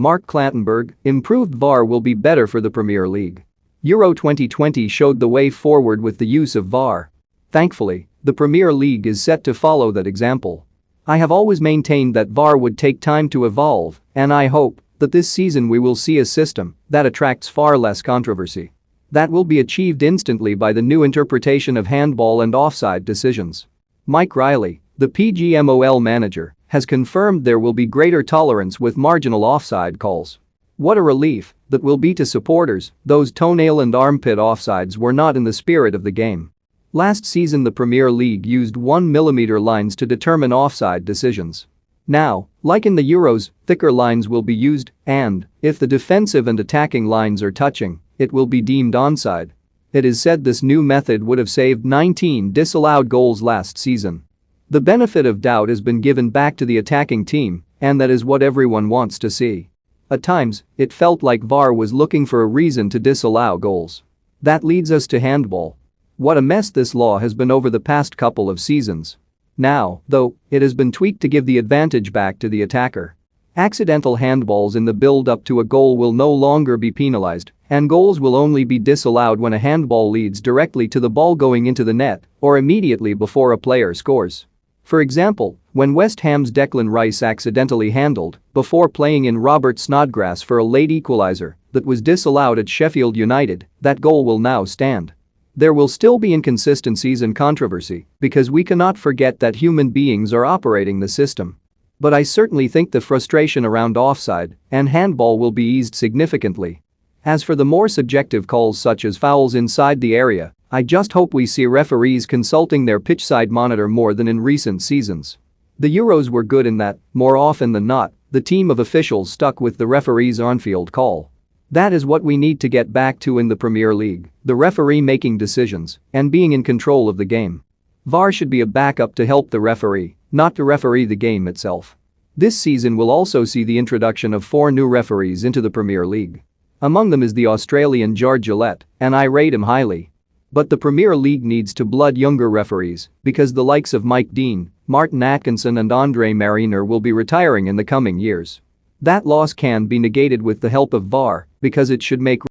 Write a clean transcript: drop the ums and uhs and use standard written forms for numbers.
Mark CLATTENBURG, improved VAR will be better for the Premier League. Euro 2020 showed the way forward with the use of VAR. Thankfully, the Premier League is set to follow that example. I have always maintained that VAR would take time to evolve, and I hope that this season we will see a system that attracts far less controversy. That will be achieved instantly by the new interpretation of handball and offside decisions. Mike Riley, the PGMOL manager, has confirmed there will be greater tolerance with marginal offside calls. What a relief that will be to supporters. Those toenail and armpit offsides were not in the spirit of the game. Last season the Premier League used 1mm lines to determine offside decisions. Now, like in the Euros, thicker lines will be used, and, if the defensive and attacking lines are touching, it will be deemed onside. It is said this new method would have saved 19 disallowed goals last season. The benefit of doubt has been given back to the attacking team, and that is what everyone wants to see. At times, it felt like VAR was looking for a reason to disallow goals. That leads us to handball. What a mess this law has been over the past couple of seasons. Now, though, it has been tweaked to give the advantage back to the attacker. Accidental handballs in the build-up to a goal will no longer be penalized, and goals will only be disallowed when a handball leads directly to the ball going into the net or immediately before a player scores. For example, when West Ham's Declan Rice accidentally handled before playing in Robert Snodgrass for a late equaliser that was disallowed at Sheffield United, that goal will now stand. There will still be inconsistencies and controversy because we cannot forget that human beings are operating the system. But I certainly think the frustration around offside and handball will be eased significantly. As for the more subjective calls such as fouls inside the area, I just hope we see referees consulting their pitchside monitor more than in recent seasons. The Euros were good in that, more often than not, the team of officials stuck with the referee's on-field call. That is what we need to get back to in the Premier League, the referee making decisions and being in control of the game. VAR should be a backup to help the referee, not to referee the game itself. This season will also see the introduction of 4 new referees into the Premier League. Among them is the Australian George Gillett, and I rate him highly. But the Premier League needs to blood younger referees because the likes of Mike Dean, Martin Atkinson and Andre Mariner will be retiring in the coming years. That loss can be negated with the help of VAR because it should make